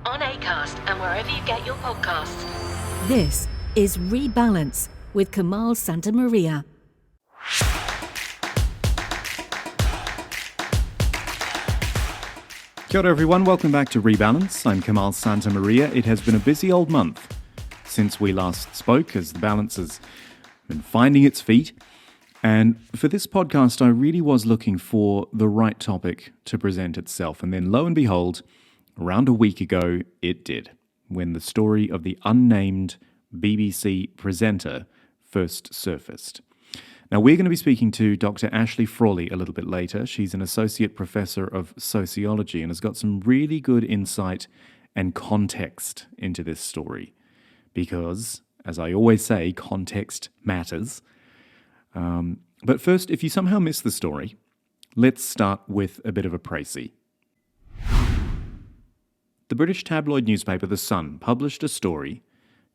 on Acast and wherever you get your podcasts. This is Rebalance with Kamal Santamaria. Kia ora everyone, welcome back to Rebalance. I'm Kamal Santamaria. It has been a busy old month since we last spoke as the balance has been finding its feet. And for this podcast, I really was looking for the right topic to present itself. And then lo and behold, around a week ago, it did, when the story of the unnamed BBC presenter first surfaced. Now, we're going to be speaking to Dr. Ashley Frawley a little bit later. She's an associate professor of sociology and has got some really good insight and context into this story. Because, as I always say, context matters. But first, if you somehow missed the story, let's start with a bit of a précis. The British tabloid newspaper The Sun published a story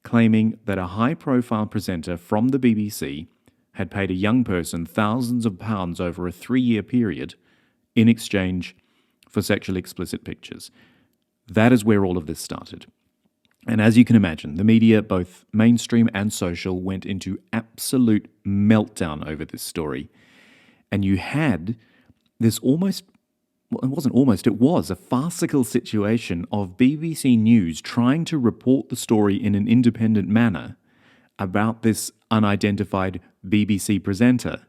claiming that a high-profile presenter from the BBC had paid a young person thousands of pounds over a 3-year period in exchange for sexually explicit pictures. That is where all of this started. And as you can imagine, the media, both mainstream and social, went into absolute meltdown over this story. And you had this it was a farcical situation of BBC News trying to report the story in an independent manner about this unidentified BBC presenter,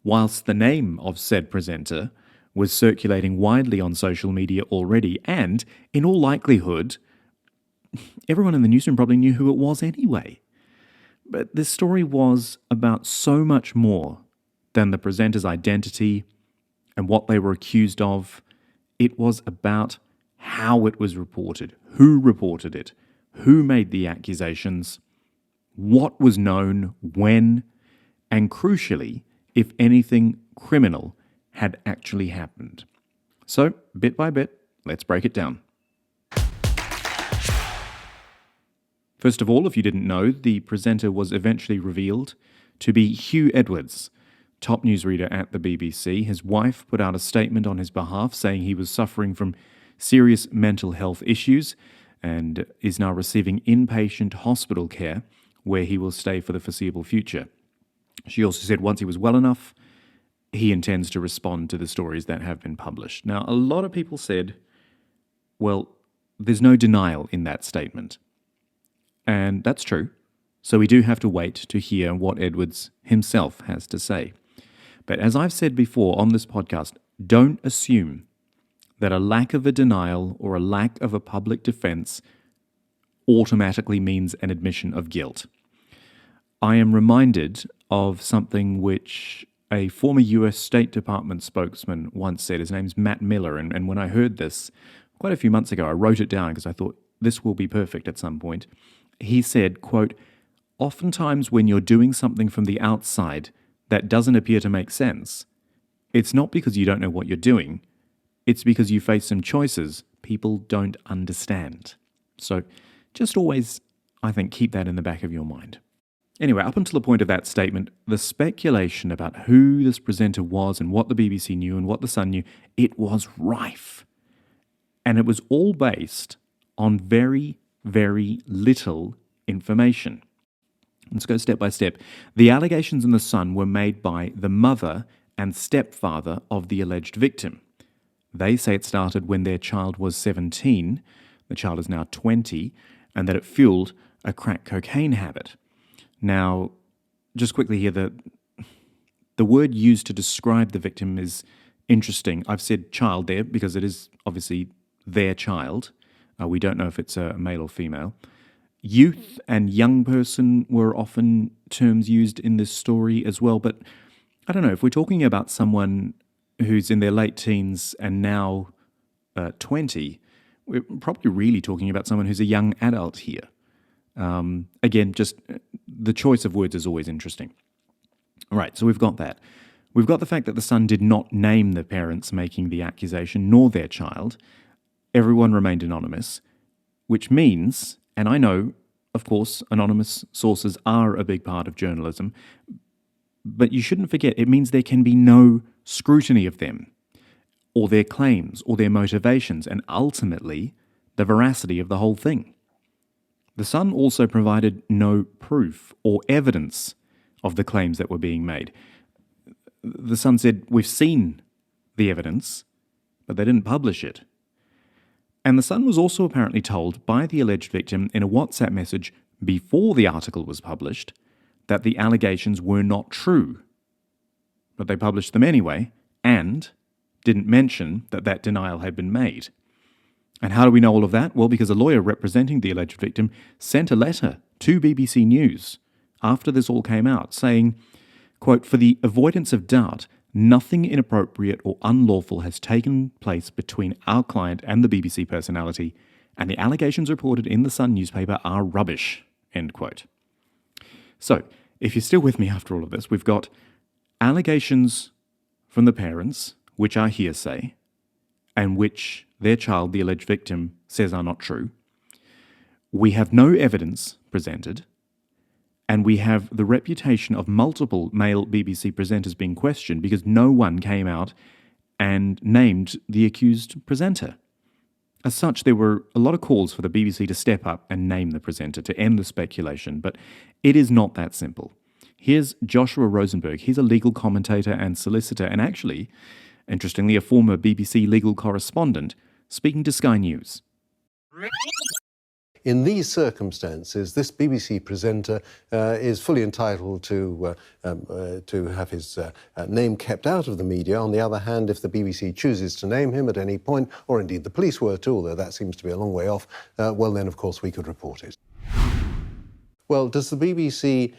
whilst the name of said presenter was circulating widely on social media already, and, in all likelihood, everyone in the newsroom probably knew who it was anyway. But this story was about so much more than the presenter's identity and what they were accused of. It was about how it was reported, who reported it, who made the accusations, what was known, when, and crucially, if anything criminal had actually happened. So, bit by bit, let's break it down. First of all, if you didn't know, the presenter was eventually revealed to be Hugh Edwards, top newsreader at the BBC. His wife put out a statement on his behalf saying he was suffering from serious mental health issues and is now receiving inpatient hospital care where he will stay for the foreseeable future. She also said once he was well enough, he intends to respond to the stories that have been published. Now, a lot of people said, well, there's no denial in that statement. And that's true. So we do have to wait to hear what Edwards himself has to say. But as I've said before on this podcast, don't assume that a lack of a denial or a lack of a public defense automatically means an admission of guilt. I am reminded of something which a former US State Department spokesman once said. His name's Matt Miller, and when I heard this quite a few months ago, I wrote it down because I thought this will be perfect at some point. He said, quote, "Oftentimes when you're doing something from the outside that doesn't appear to make sense, it's not because you don't know what you're doing, it's because you face some choices people don't understand." So just always, I think, keep that in the back of your mind. Anyway, up until the point of that statement, the speculation about who this presenter was and what the BBC knew and what the Sun knew, it was rife. And it was all based on very, very little information. Let's go step by step. The allegations in the Sun were made by the mother and stepfather of the alleged victim. They say it started when their child was 17, the child is now 20, and that it fueled a crack cocaine habit. Now, just quickly here, the word used to describe the victim is interesting. I've said child there because it is obviously their child. We don't know if it's a male or female. Youth and young person were often terms used in this story as well, but I don't know, if we're talking about someone who's in their late teens and now 20, we're probably really talking about someone who's a young adult here. Again, just the choice of words is always interesting. All right, so we've got that. We've got the fact that the Sun did not name the parents making the accusation, nor their child. Everyone remained anonymous, which means, and I know, of course, anonymous sources are a big part of journalism, but you shouldn't forget, it means there can be no scrutiny of them, or their claims, or their motivations, and ultimately, the veracity of the whole thing. The Sun also provided no proof or evidence of the claims that were being made. The Sun said, we've seen the evidence, but they didn't publish it. And the Sun was also apparently told by the alleged victim in a WhatsApp message before the article was published that the allegations were not true. But they published them anyway and didn't mention that that denial had been made. And how do we know all of that? Well, because a lawyer representing the alleged victim sent a letter to BBC News after this all came out saying, quote, "For the avoidance of doubt, nothing inappropriate or unlawful has taken place between our client and the BBC personality, and the allegations reported in the Sun newspaper are rubbish," end quote. So, if you're still with me after all of this, we've got allegations from the parents, which are hearsay, and which their child, the alleged victim, says are not true. We have no evidence presented, and we have the reputation of multiple male BBC presenters being questioned because no one came out and named the accused presenter. As such, there were a lot of calls for the BBC to step up and name the presenter to end the speculation, but it is not that simple. Here's Joshua Rosenberg. He's a legal commentator and solicitor, and actually, interestingly, a former BBC legal correspondent, speaking to Sky News. In these circumstances, this BBC presenter is fully entitled to have his name kept out of the media. On the other hand, if the BBC chooses to name him at any point, or indeed the police were to, although that seems to be a long way off, well then, of course, we could report it. Well, does the BBC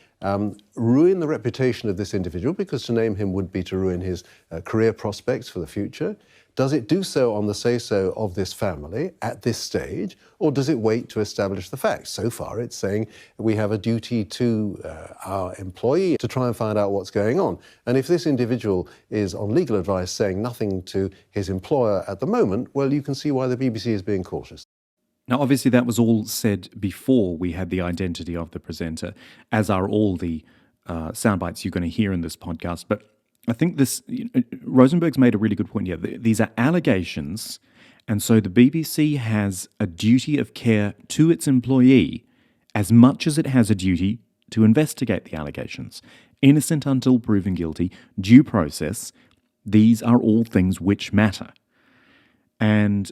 ruin the reputation of this individual? Because to name him would be to ruin his career prospects for the future. Does it do so on the say-so of this family at this stage, or does it wait to establish the facts? So far, it's saying we have a duty to our employee to try and find out what's going on. And if this individual is on legal advice saying nothing to his employer at the moment, well, you can see why the BBC is being cautious. Now, obviously, that was all said before we had the identity of the presenter, as are all the sound bites you're going to hear in this podcast. But I think Rosenberg's made a really good point here. These are allegations, and so the BBC has a duty of care to its employee as much as it has a duty to investigate the allegations. Innocent until proven guilty, due process, these are all things which matter. And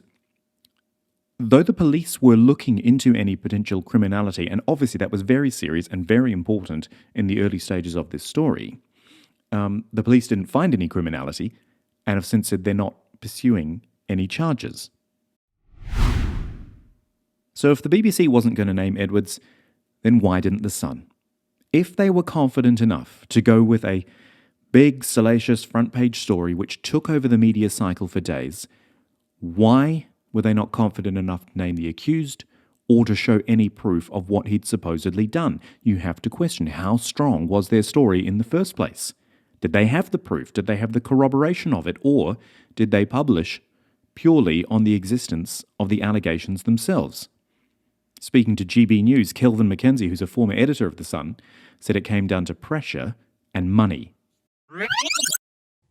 though the police were looking into any potential criminality, and obviously that was very serious and very important in the early stages of this story, the police didn't find any criminality and have since said they're not pursuing any charges. So if the BBC wasn't going to name Edwards, then why didn't the Sun? If they were confident enough to go with a big, salacious front-page story which took over the media cycle for days, why were they not confident enough to name the accused or to show any proof of what he'd supposedly done? You have to question how strong was their story in the first place. Did they have the proof? Did they have the corroboration of it? Or did they publish purely on the existence of the allegations themselves? Speaking to GB News, Kelvin McKenzie, who's a former editor of The Sun, said it came down to pressure and money.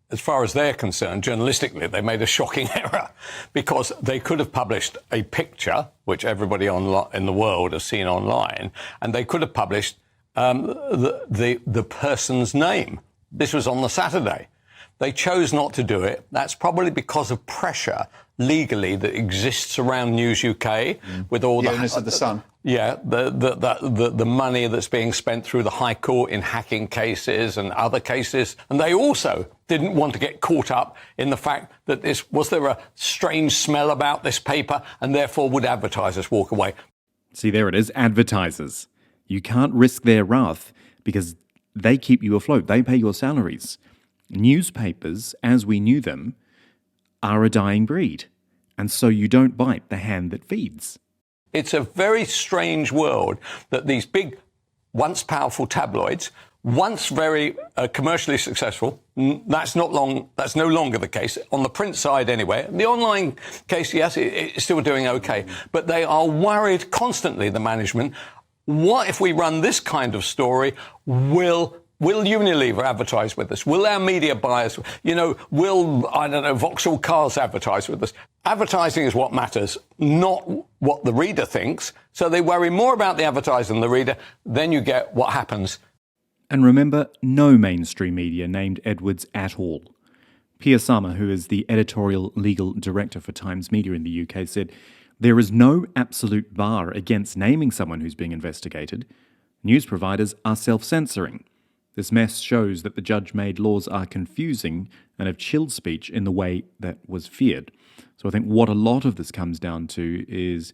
As far as they're concerned, journalistically, they made a shocking error because they could have published a picture, which everybody in the world has seen online, and they could have published the person's name. This was on the Saturday. They chose not to do it. That's probably because of pressure legally that exists around News UK with all the owners of the Sun. Yeah, the money that's being spent through the High Court in hacking cases and other cases. And they also didn't want to get caught up in the fact that was there a strange smell about this paper, and therefore would advertisers walk away? See, there it is, advertisers. You can't risk their wrath because they keep you afloat. They pay your salaries. Newspapers, as we knew them, are a dying breed. And so you don't bite the hand that feeds. It's a very strange world that these big, once powerful tabloids, once very commercially successful, that's no longer the case, on the print side anyway. The online case, yes, it's still doing okay. But they are worried constantly, the management, what if we run this kind of story? Will Will Unilever advertise with us? Will our media buyers, will, Vauxhall Cars advertise with us? Advertising is what matters, not what the reader thinks. So they worry more about the advertiser than the reader. Then you get what happens. And remember, no mainstream media named Edwards at all. Pia Sama, who is the editorial legal director for Times Media in the UK, said, "There is no absolute bar against naming someone who's being investigated. News providers are self-censoring. This mess shows that the judge-made laws are confusing and have chilled speech in the way that was feared." So I think what a lot of this comes down to is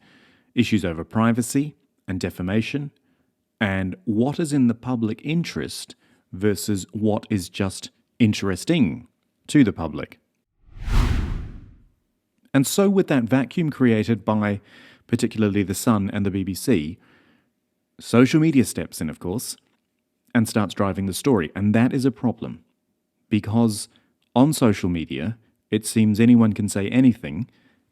issues over privacy and defamation and what is in the public interest versus what is just interesting to the public. And so with that vacuum created by particularly The Sun and the BBC, social media steps in, of course, and starts driving the story. And that is a problem, because on social media, it seems anyone can say anything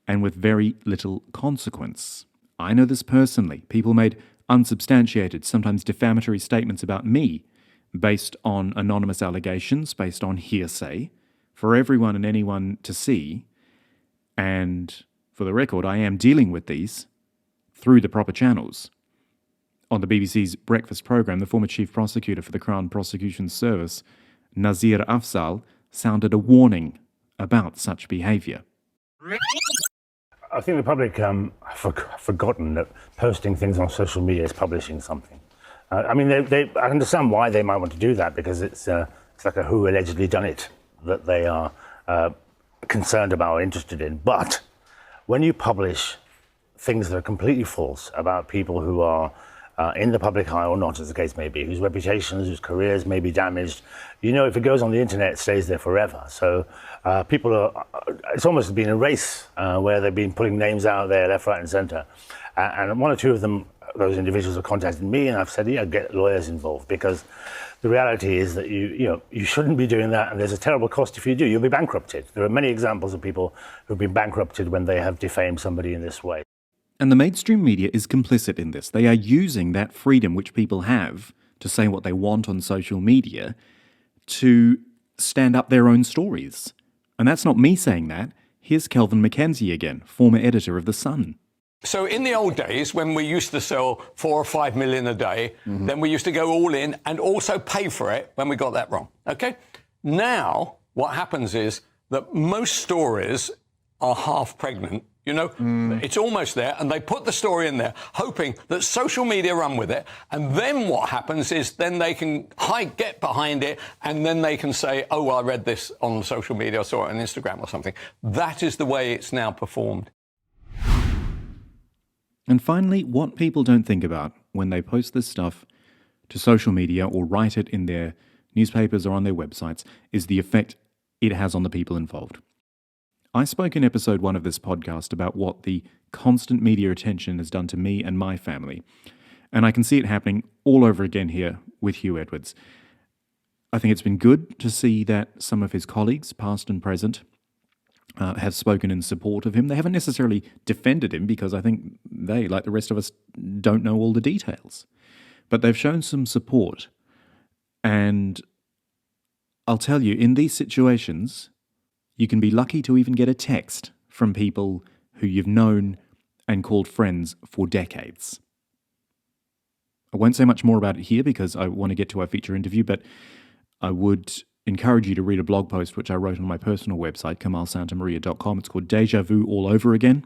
and with very little consequence. I know this personally. People made unsubstantiated, sometimes defamatory statements about me based on anonymous allegations, based on hearsay, for everyone and anyone to see. And for the record, I am dealing with these through the proper channels. On the BBC's breakfast programme, the former chief prosecutor for the Crown Prosecution Service, Nazir Afzal, sounded a warning about such behaviour. I think the public have forgotten that posting things on social media is publishing something. I understand why they might want to do that, because it's like a who allegedly done it that they are concerned about or interested in. But when you publish things that are completely false about people who are in the public eye or not, as the case may be, whose reputations, whose careers may be damaged, if it goes on the internet, it stays there forever. So it's almost been a race where they've been putting names out there left, right and centre. And one or two of them, those individuals have contacted me and I've said, get lawyers involved, because the reality is that you shouldn't be doing that, and there's a terrible cost if you do. You'll be bankrupted. There are many examples of people who've been bankrupted when they have defamed somebody in this way. And the mainstream media is complicit in this. They are using that freedom which people have to say what they want on social media to stand up their own stories. And that's not me saying that. Here's Kelvin Mackenzie again, former editor of The Sun. So in the old days, when we used to sell 4 or 5 million a day, then we used to go all in and also pay for it when we got that wrong. Okay? Now, what happens is that most stories are half pregnant. It's almost there, and they put the story in there, hoping that social media run with it. And then what happens is then they can get behind it, and then they can say, oh, well, I read this on social media, I saw it on Instagram or something. That is the way it's now performed. And finally, what people don't think about when they post this stuff to social media or write it in their newspapers or on their websites is the effect it has on the people involved. I spoke in episode 1 of this podcast about what the constant media attention has done to me and my family, and I can see it happening all over again here with Hugh Edwards. I think it's been good to see that some of his colleagues, past and present, have spoken in support of him. They haven't necessarily defended him, because I think they, like the rest of us, don't know all the details. But they've shown some support. And I'll tell you, in these situations, you can be lucky to even get a text from people who you've known and called friends for decades. I won't say much more about it here because I want to get to our feature interview, but I would encourage you to read a blog post which I wrote on my personal website, kamalsantamaria.com. It's called Deja Vu All Over Again,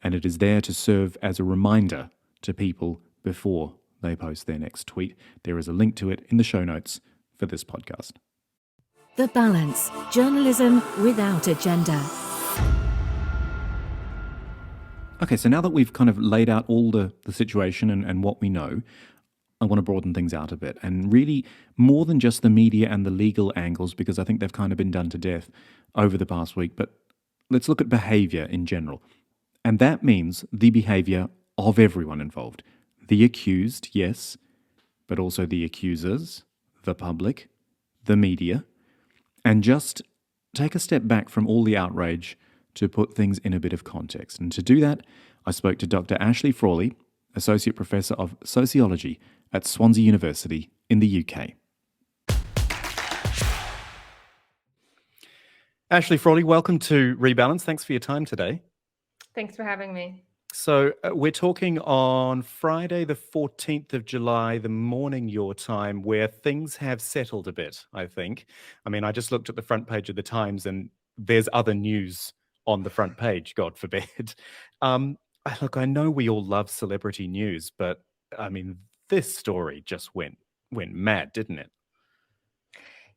and it is there to serve as a reminder to people before they post their next tweet. There is a link to it in the show notes for this podcast. The Balance, journalism without agenda. Okay, so now that we've kind of laid out all the situation and what we know, I want to broaden things out a bit, and really more than just the media and the legal angles, because I think they've kind of been done to death over the past week, but let's look at behaviour in general. And that means the behaviour of everyone involved. The accused, yes, but also the accusers, the public, the media, and just take a step back from all the outrage to put things in a bit of context. And to do that, I spoke to Dr. Ashley Frawley, Associate Professor of Sociology at Swansea University in the UK. Ashley Frawley, welcome to Rebalance. Thanks for your time today. Thanks for having me. So we're talking on Friday, the 14th of July, the morning your time, where things have settled a bit, I think. I mean, I just looked at the front page of the Times and there's other news on the front page, God forbid. Look, I know we all love celebrity news, but I mean, this story just went mad, didn't it?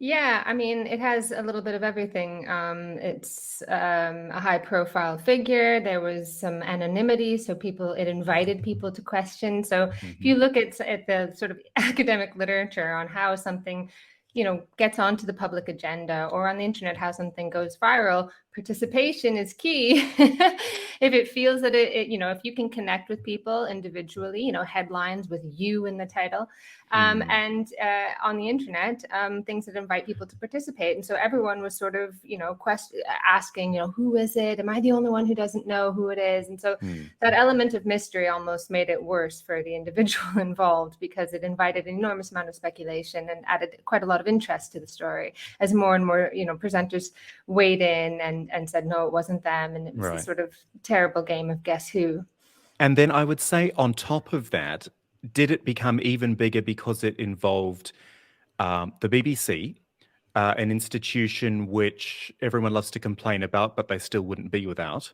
Yeah, I mean, it has a little bit of everything. It's a high-profile figure. There was some anonymity, so it invited people to question. So if you look at the sort of academic literature on how something, gets onto the public agenda, or on the internet, how something goes viral, participation is key. If it feels that if you can connect with people individually, headlines with you in the title, and on the internet, things that invite people to participate. And so everyone was sort of, asking, who is it? Am I the only one who doesn't know who it is? And so that element of mystery almost made it worse for the individual involved, because it invited an enormous amount of speculation and added quite a lot of interest to the story as more and more, presenters weighed in and said, no, it wasn't them. And it was this sort of terrible game of guess who. And then I would say on top of that, did it become even bigger because it involved the BBC, an institution which everyone loves to complain about, but they still wouldn't be without,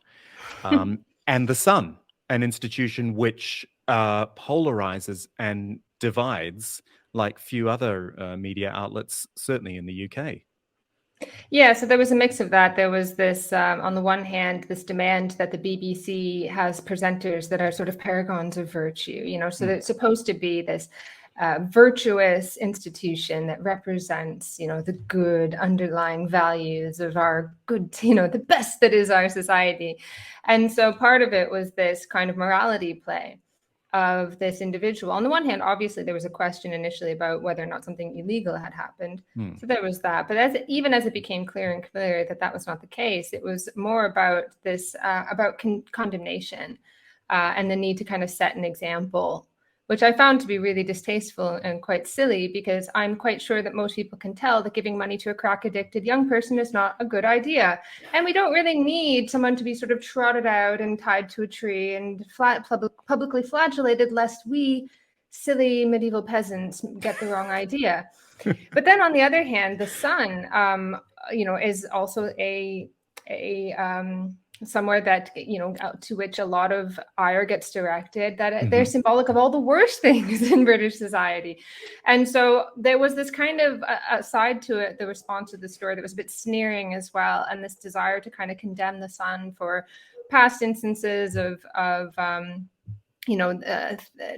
and The Sun, an institution which polarizes and divides like few other media outlets, certainly in the UK. Yeah, so there was a mix of that. There was this, on the one hand, this demand that the BBC has presenters that are sort of paragons of virtue, so that it's supposed to be this virtuous institution that represents, the good underlying values of our good, the best that is our society. And so part of it was this kind of morality play of this individual. On the one hand, obviously, there was a question initially about whether or not something illegal had happened. So there was that. But even as it became clearer and clearer that that was not the case, it was more about this, about condemnation and the need to kind of set an example, which I found to be really distasteful and quite silly, because I'm quite sure that most people can tell that giving money to a crack-addicted young person is not a good idea. And we don't really need someone to be sort of trotted out and tied to a tree and publicly flagellated, lest we silly medieval peasants get the wrong idea. But then on the other hand, The Sun, is also a somewhere that, to which a lot of ire gets directed, that they're symbolic of all the worst things in British society. And so there was this kind of a side to it, the response to the story, that was a bit sneering as well, and this desire to kind of condemn The Sun for past instances of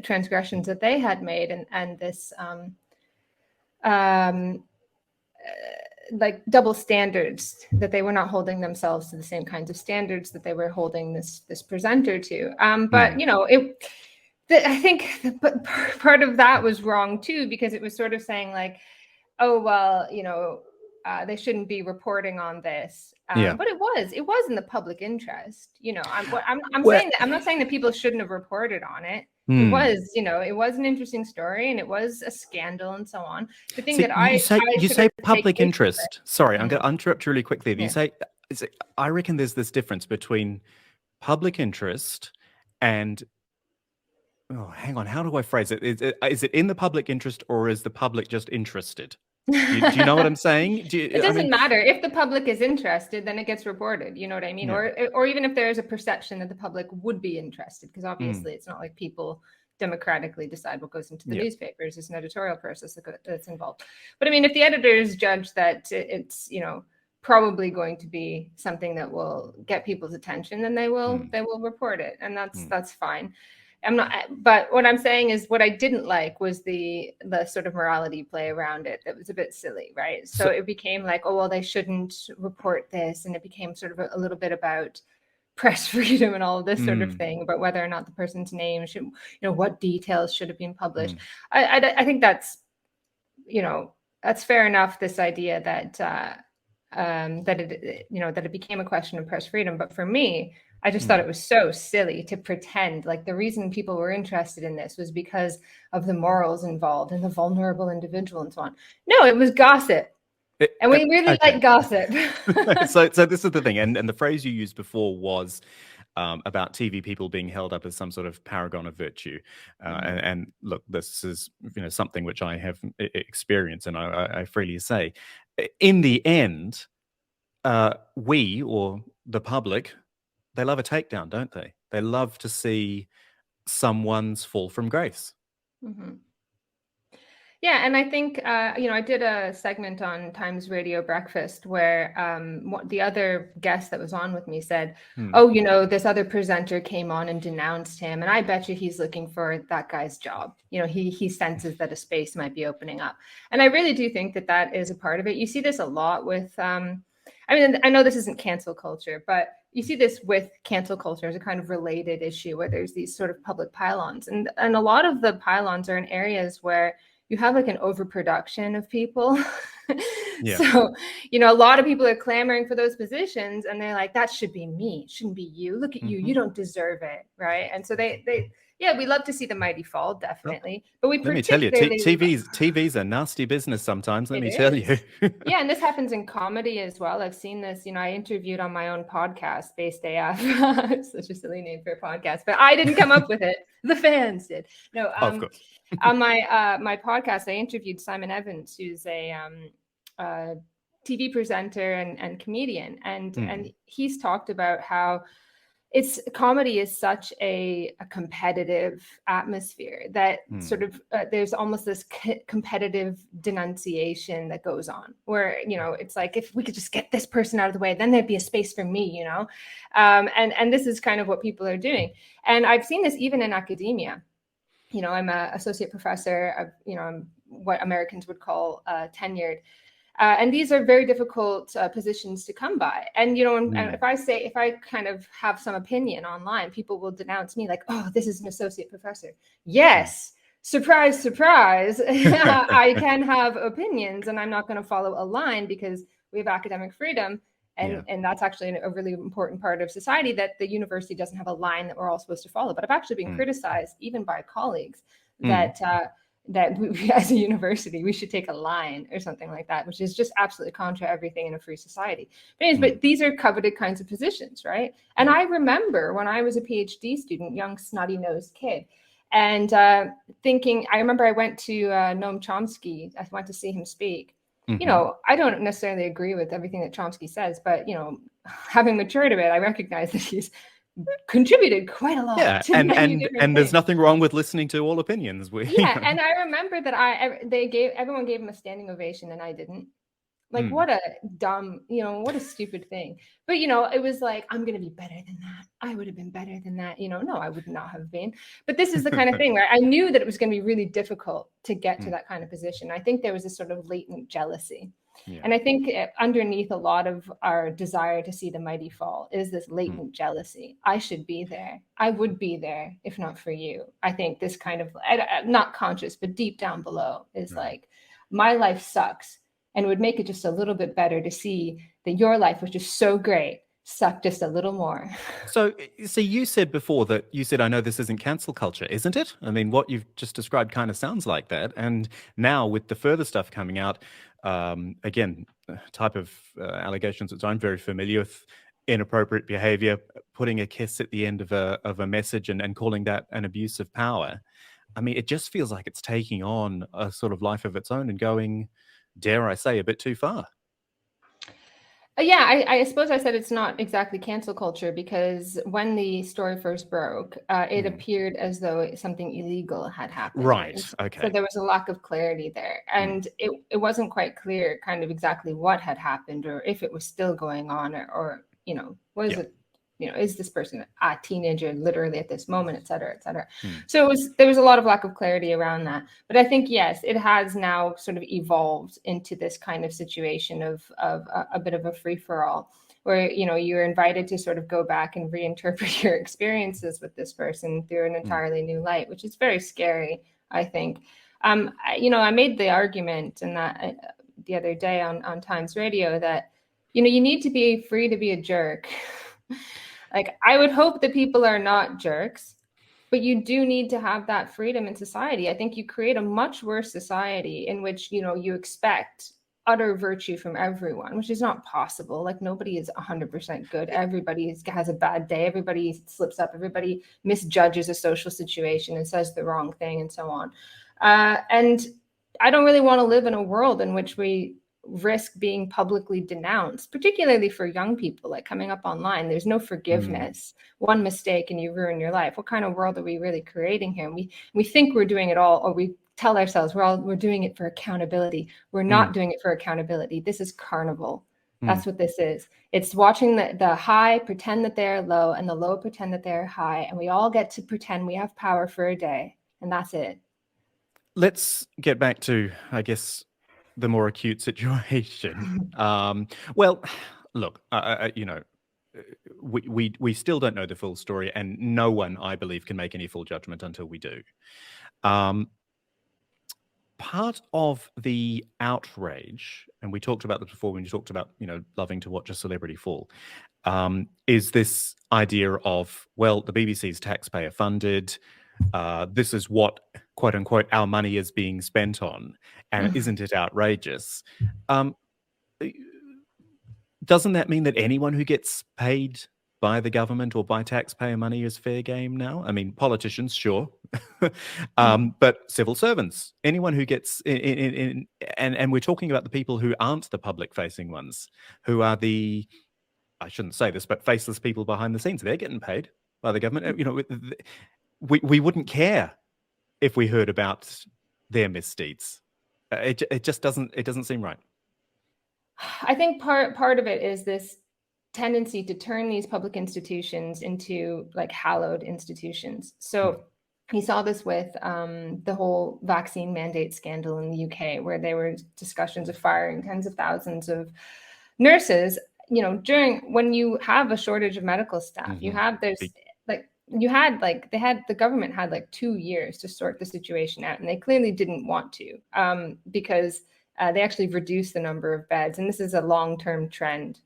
transgressions that they had made, and this like double standards, that they were not holding themselves to the same kinds of standards that they were holding this presenter to. But I think part of that was wrong too, because it was sort of saying like, oh well, they shouldn't be reporting on this. But it was in the public interest. I'm saying that I'm not saying that people shouldn't have reported on it. It was, it was an interesting story, and it was a scandal and so on. The thing you say public interest. Sorry, I'm going to interrupt you really quickly. You say, I reckon there's this difference between public interest and, hang on, how do I phrase it? Is it in the public interest, or is the public just interested? Do you know what I'm saying? It doesn't matter. If the public is interested, then it gets reported. You know what I mean? Yeah. Or even if there is a perception that the public would be interested, because obviously it's not like people democratically decide what goes into the newspapers. There's an editorial process that's involved. But I mean, if the editors judge that it's, probably going to be something that will get people's attention, then they will report it. And that's fine. But what I'm saying is, what I didn't like was the sort of morality play around it that was a bit silly, right? So it became like, oh, well, they shouldn't report this. And it became sort of a little bit about press freedom and all of this sort of thing, about whether or not the person's name should, what details should have been published. I think that's, that's fair enough, this idea that, that it became a question of press freedom. But for me, I just thought it was so silly to pretend like the reason people were interested in this was because of the morals involved and the vulnerable individual and so on. No, it was gossip. And we really okay. like gossip. So this is the thing, and the phrase you used before was about TV people being held up as some sort of paragon of virtue. And look, this is something which I have experienced, and I freely say, in the end, we or the public, they love a takedown, don't they? They love to see someone's fall from grace. Mm-hmm. Yeah, and I think I did a segment on Times Radio Breakfast where the other guest that was on with me said, "Oh, this other presenter came on and denounced him, and I bet you he's looking for that guy's job. He senses that a space might be opening up." And I really do think that is a part of it. You see this a lot with, I know this isn't cancel culture, but you see this with cancel culture as a kind of related issue where there's these sort of public pylons, and a lot of the pylons are in areas where you have like an overproduction of people. Yeah. So, a lot of people are clamoring for those positions and they're like, that should be me. It shouldn't be you. Look at you. You don't deserve it. Right. And so we love to see the mighty fall, definitely. But let me tell you, TV's a nasty business sometimes. Let me tell you. Yeah. And this happens in comedy as well. I've seen this, I interviewed on my own podcast, Based AF. Such a silly name for a podcast, but I didn't come up with it. The fans did. No, of course. On my podcast, I interviewed Simon Evans, who's a TV presenter and comedian, and he's talked about how comedy is such a competitive atmosphere that sort of there's almost this competitive denunciation that goes on where it's like, if we could just get this person out of the way, then there'd be a space for me, and this is kind of what people are doing. And I've seen this even in academia. I'm an associate professor of, I'm what Americans would call tenured. And these are very difficult positions to come by. And, and if I kind of have some opinion online, people will denounce me like, oh, this is an associate professor. Yes. Surprise, surprise. I can have opinions and I'm not going to follow a line because we have academic freedom. And that's actually a really important part of society, that the university doesn't have a line that we're all supposed to follow. But I've actually been criticized even by colleagues that we, as a university, we should take a line or something like that, which is just absolutely contra everything in a free society. But these are coveted kinds of positions, right? And I remember when I was a PhD student, young snotty-nosed kid, and I remember I went to Noam Chomsky. I went to see him speak. I don't necessarily agree with everything that Chomsky says, but, having matured a bit, I recognize that he's contributed quite a lot. Yeah, and there's nothing wrong with listening to all opinions. And I remember that everyone gave him a standing ovation and I didn't. Like, what a dumb, what a stupid thing. But, it was like, I'm going to be better than that. I would have been better than that. No, I would not have been. But this is the kind of thing where I knew that it was going to be really difficult to get to that kind of position. I think there was this sort of latent jealousy. Yeah. And I think underneath a lot of our desire to see the mighty fall is this latent jealousy. I should be there. I would be there if not for you. I think this kind of, not conscious, but deep down below is like, my life sucks. And it would make it just a little bit better to see that your life was just so great, suck just a little more. So you said before I know this isn't cancel culture, isn't it? I mean, what you've just described kind of sounds like that. And now with the further stuff coming out, again, type of allegations which I'm very familiar with, inappropriate behavior, putting a kiss at the end of a message and calling that an abuse of power. I mean, it just feels like it's taking on a sort of life of its own and going, dare I say, a bit too far. Yeah, I suppose I said it's not exactly cancel culture because when the story first broke, it appeared as though something illegal had happened. Right. Okay. So there was a lack of clarity there. And it wasn't quite clear kind of exactly what had happened or if it was still going on or was it, is this person a teenager literally at this moment, et cetera, et cetera. So there was a lot of lack of clarity around that. But I think, yes, it has now sort of evolved into this kind of situation of a bit of a free-for-all where, you're invited to sort of go back and reinterpret your experiences with this person through an entirely new light, which is very scary, I think. I made the argument in that the other day on Times Radio that, you need to be free to be a jerk. Like, I would hope that people are not jerks, but you do need to have that freedom in society. I think you create a much worse society in which, you expect utter virtue from everyone, which is not possible. Like nobody is 100% good. Everybody has a bad day. Everybody slips up. Everybody misjudges a social situation and says the wrong thing and so on. And I don't really want to live in a world in which we risk being publicly denounced, particularly for young people, like coming up online. There's no forgiveness. One mistake and you ruin your life. What kind of world are we really creating here? We think we're doing it all, or we tell ourselves we're doing it for accountability. We're not doing it for accountability. This is carnival. That's what this is. It's watching the high pretend that they're low and the low pretend that they're high, and we all get to pretend we have power for a day, and that's it. Let's get back to, I guess, the more acute situation. Well, look, we still don't know the full story, and no one, I believe, can make any full judgment until we do. Part of the outrage, and we talked about this before when you talked about, loving to watch a celebrity fall, is this idea of, well, the BBC's taxpayer funded. This is what, quote unquote, our money is being spent on. And isn't it outrageous? Doesn't that mean that anyone who gets paid by the government or by taxpayer money is fair game now? I mean, politicians, sure. But civil servants, anyone who gets and we're talking about the people who aren't the public facing ones, who are the, I shouldn't say this, but faceless people behind the scenes. They're getting paid by the government. We wouldn't care if we heard about their misdeeds. It just doesn't seem right. I think part of it is this tendency to turn these public institutions into like hallowed institutions. So we saw this with the whole vaccine mandate scandal in the UK, where there were discussions of firing tens of thousands of nurses. During when you have a shortage of medical staff, the government had like 2 years to sort the situation out, and they clearly didn't want to because they actually reduced the number of beds, and this is a long-term trend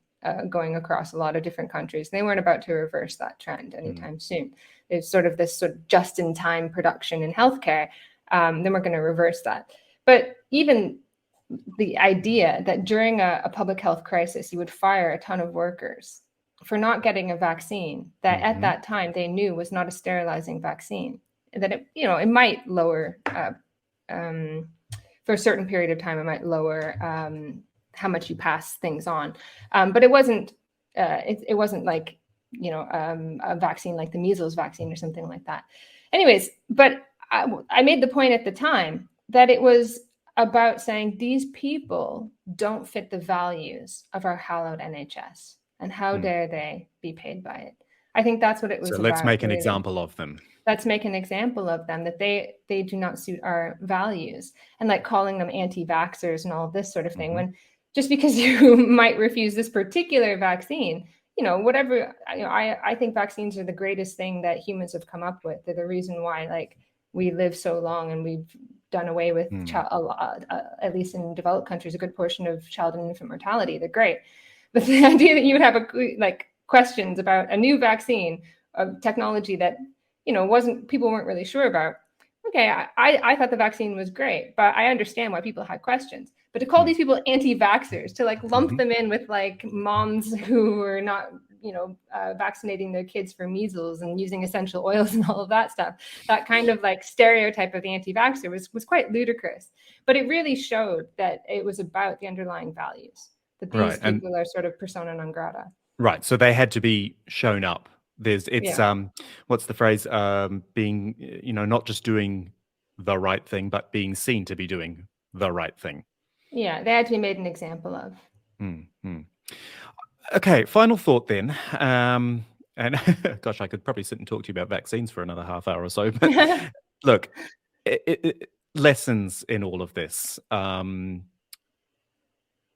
going across a lot of different countries. They weren't about to reverse that trend anytime soon. It's sort of this sort of just-in-time production in healthcare. Then we're going to reverse that. But even the idea that during a public health crisis, you would fire a ton of workers for not getting a vaccine that at that time they knew was not a sterilizing vaccine, that it might lower for a certain period of time, it might lower how much you pass things on, but it wasn't like a vaccine like the measles vaccine or something like that. Anyways, but I made the point at the time that it was about saying these people don't fit the values of our hallowed NHS, and how dare they be paid by it. I think that's what it was about. So let's make an example of them. Let's make an example of them, that they do not suit our values, and like calling them anti-vaxxers and all this sort of thing, when just because you might refuse this particular vaccine, whatever, I think vaccines are the greatest thing that humans have come up with. They're the reason why like we live so long, and we've done away with at least in developed countries, a good portion of child and infant mortality. They're great. But the idea that you would have questions about a new vaccine, a technology that people weren't really sure about. Okay, I thought the vaccine was great, but I understand why people had questions. But to call these people anti-vaxxers, to lump them in with moms who were not, vaccinating their kids for measles and using essential oils and all of that stuff, that kind of stereotype of the anti-vaxxer was quite ludicrous. But it really showed that it was about the underlying values, that these people are sort of persona non grata. Right. So they had to be shown up. What's the phrase? Being, not just doing the right thing, but being seen to be doing the right thing. Yeah, they had to be made an example of. Okay, final thought then. And gosh, I could probably sit and talk to you about vaccines for another half hour or so. But look, lessons in all of this.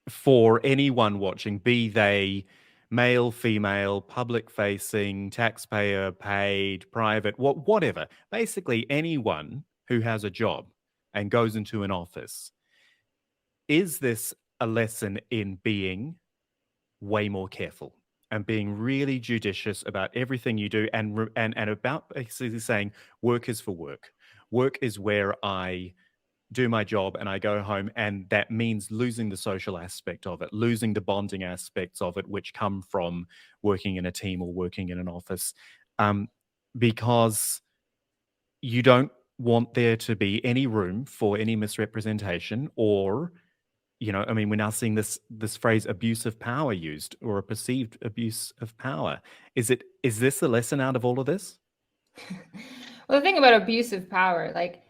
For anyone watching, be they male, female, public facing, taxpayer paid, private, whatever. Basically, anyone who has a job and goes into an office. Is this a lesson in being way more careful and being really judicious about everything you do, and about basically saying work is for work. Work is where I do my job and I go home, and that means losing the social aspect of it, losing the bonding aspects of it, which come from working in a team or working in an office, um, because you don't want there to be any room for any misrepresentation or, I mean, we're now seeing this phrase abuse of power used, or a perceived abuse of power. Is this the lesson out of all of this? Well, the thing about abuse of power, like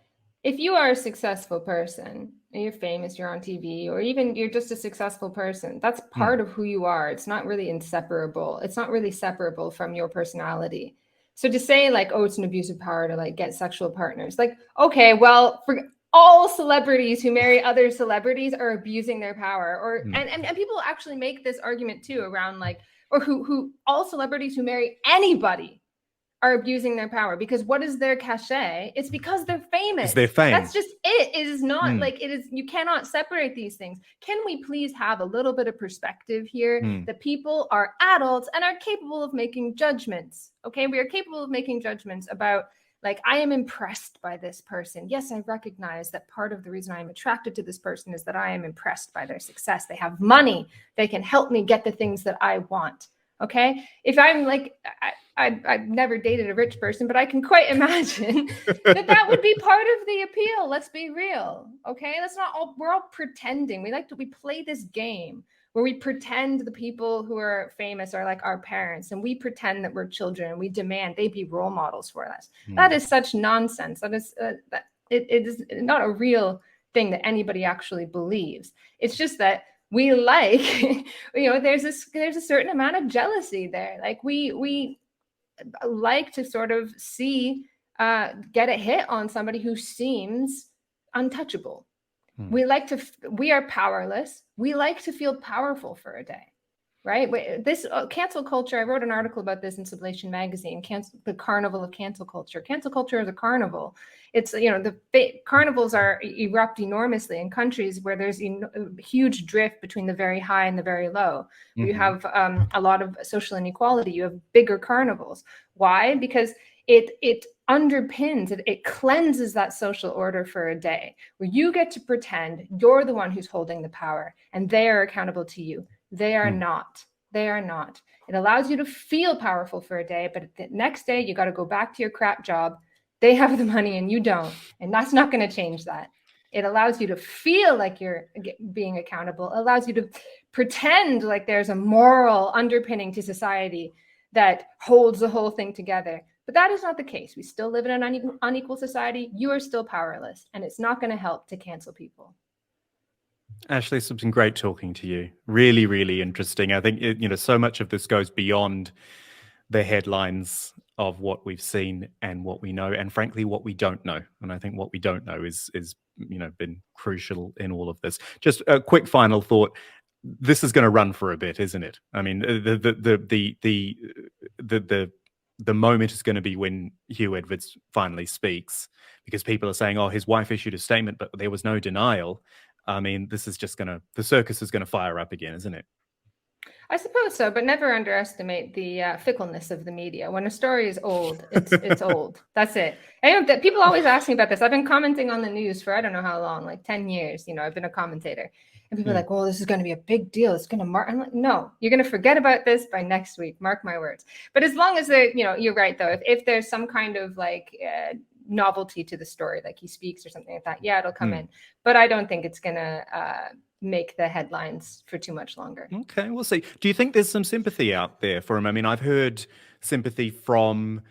if you are a successful person, and you're famous, you're on TV, or even you're just a successful person, that's part of who you are. It's not really inseparable. It's not really separable from your personality. So to say like, oh, it's an abuse of power to like get sexual partners, like, okay, well, for all celebrities who marry other celebrities are abusing their power, or and people actually make this argument too around like, or who all celebrities who marry anybody are abusing their power, because what is their cachet? It's because they're famous. It's their fame. That's just it. It is not like it is. You cannot separate these things. Can we please have a little bit of perspective here? That people are adults and are capable of making judgments. Okay, we are capable of making judgments about, like, I am impressed by this person. Yes, I recognize that part of the reason I am attracted to this person is that I am impressed by their success. They have money. They can help me get the things that I want. Okay, if I'm like, I've never dated a rich person, but I can quite imagine that would be part of the appeal. Let's be real. Okay, we're all pretending. We play this game where we pretend the people who are famous are like our parents, and we pretend that we're children, and we demand they be role models for us. That is such nonsense. That is it is not a real thing that anybody actually believes. It's just that we like, there's a certain amount of jealousy there. Like we like to sort of see get a hit on somebody who seems untouchable. We are powerless. We like to feel powerful for a day, right? This cancel culture, I wrote an article about this in Sublation magazine, the carnival of cancel culture. Cancel culture is a carnival. It's, carnivals erupt enormously in countries where there's a huge drift between the very high and the very low. You have a lot of social inequality. You have bigger carnivals. Why? Because it underpins, it cleanses that social order for a day where you get to pretend you're the one who's holding the power and they are accountable to you. They are not. They are not. It allows you to feel powerful for a day, but the next day you got to go back to your crap job. They have the money and you don't. And that's not going to change that. It allows you to feel like you're being accountable. It allows you to pretend like there's a moral underpinning to society that holds the whole thing together. But that is not the case. We still live in an unequal society. You are still powerless, and it's not going to help to cancel people. Ashley, it's been great talking to you. Really, really interesting. I think so much of this goes beyond the headlines of what we've seen and what we know, and frankly, what we don't know. And I think what we don't know is been crucial in all of this. Just a quick final thought. This is going to run for a bit, isn't it? I mean, the moment is going to be when Hugh Edwards finally speaks, because people are saying, oh, his wife issued a statement, but there was no denial. I mean, this is just the circus is going to fire up again, isn't it? I suppose so, but never underestimate the fickleness of the media. When a story is old, it's old. That's it. People always ask me about this. I've been commenting on the news for I don't know how long, like 10 years. I've been a commentator. And people are like, well, this is going to be a big deal. It's going to mark. I'm like, no, you're going to forget about this by next week. Mark my words. But as long as you're right, though, if there's some kind of like novelty to the story, like he speaks or something like that, yeah, it'll come in. But I don't think it's going to make the headlines for too much longer. Okay, we'll see. Do you think there's some sympathy out there for him? I mean, I've heard sympathy from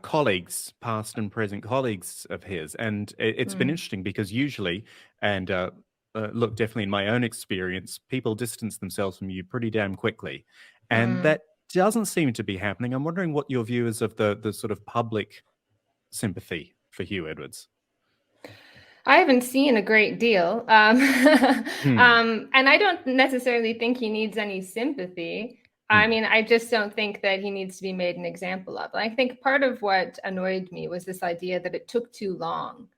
colleagues, past and present colleagues of his, and it's been interesting because usually, and look, definitely in my own experience, people distance themselves from you pretty damn quickly, and that doesn't seem to be happening. I'm wondering what your view is of the sort of public sympathy for Hugh Edwards. I haven't seen a great deal. And I don't necessarily think he needs any sympathy. I mean, I just don't think that he needs to be made an example of. I think part of what annoyed me was this idea that it took too long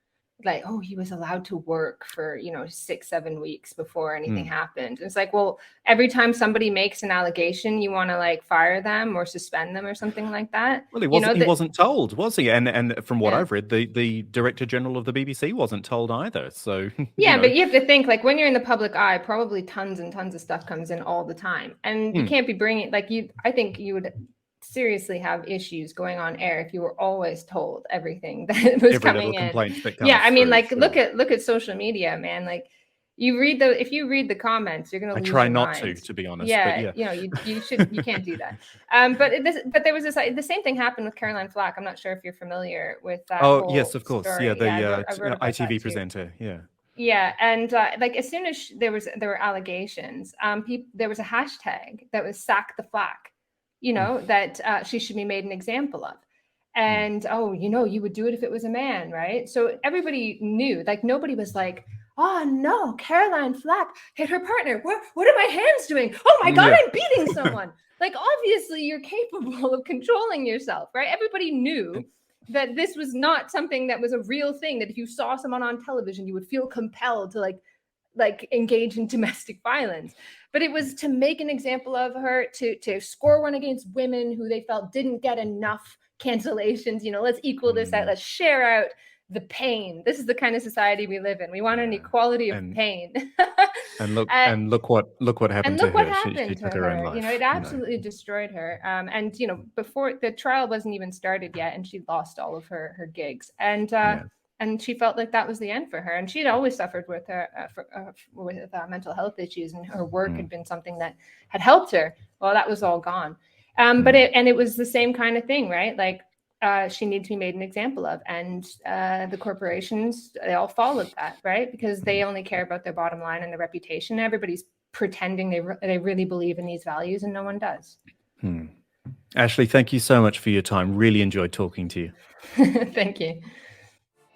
like, oh, he was allowed to work for, 6-7 weeks before anything happened. It's like, well, every time somebody makes an allegation, you want to like fire them or suspend them or something like that. Well, he wasn't told, was he? And from what Yeah. I've read, the Director General of the BBC wasn't told either. So Yeah, but you have to think, like, when you're in the public eye, probably tons and tons of stuff comes in all the time, and you can't be bringing, like, I think you would seriously have issues going on air if you were always told everything that was every coming little in. complaint that comes Yeah, I mean, through, like, sure. look at social media, man. Like, if you read the comments, you're gonna lose try your not mind. to be honest. Yeah, but yeah. you can't do that. But there was the same thing happened with Caroline Flack. I'm not sure if you're familiar with that. Oh yes, of course. story. Yeah, the I wrote about that ITV too. presenter. Yeah. Yeah, and like as soon as there were allegations, there was a hashtag that was "sack the Flack," that she should be made an example of. And you would do it if it was a man, right? So everybody knew, like nobody was like, oh no, Caroline Flack hit her partner. What are my hands doing? Oh my God, I'm beating someone. Like obviously you're capable of controlling yourself, right? Everybody knew that this was not something that was a real thing, that if you saw someone on television, you would feel compelled to like engage in domestic violence. But it was to make an example of her, to score one against women who they felt didn't get enough cancellations. Let's equal this out. Let's share out the pain. This is the kind of society we live in. We want an equality of pain. And look what happened to her. She took her own life. It absolutely destroyed her. And before the trial wasn't even started yet, and she lost all of her gigs. And she felt like that was the end for her. And she'd always suffered with mental health issues, and her work had been something that had helped her. Well, that was all gone. But it was the same kind of thing, right? Like she needed to be made an example of, and the corporations, they all followed that, right? Because they only care about their bottom line and their reputation. Everybody's pretending they really believe in these values, and no one does. Ashley, thank you so much for your time. Really enjoyed talking to you. Thank you.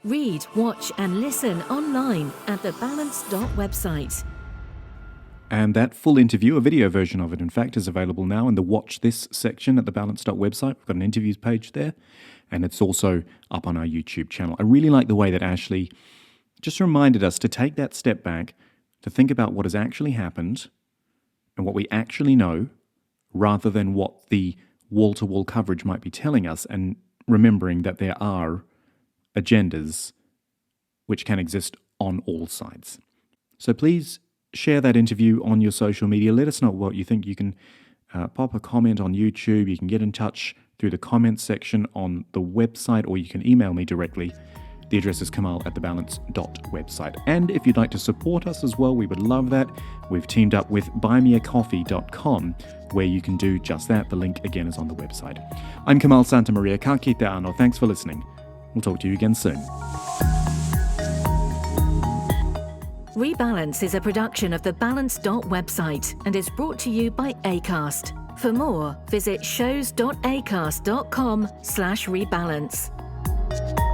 Read, watch, and listen online at the Balanced website. And that full interview, a video version of it, in fact, is available now in the Watch This section at the Balanced website. We've got an interviews page there, and it's also up on our YouTube channel. I really like the way that Ashley just reminded us to take that step back, to think about what has actually happened and what we actually know, rather than what the wall-to-wall coverage might be telling us, and remembering that there are agendas which can exist on all sides. So please share that interview on your social media. Let us know what you think. You can pop a comment on YouTube. You can get in touch through the comments section on the website, or you can email me directly. The address is kamal@thebalance.website. And if you'd like to support us as well, we would love that. We've teamed up with buymeacoffee.com, where you can do just that. The link again is on the website. I'm Kamal Santamaria. Ka kite ano. Thanks for listening. We'll talk to you again soon. Rebalance is a production of the Balanced website and is brought to you by Acast. For more, visit shows.acast.com/rebalance.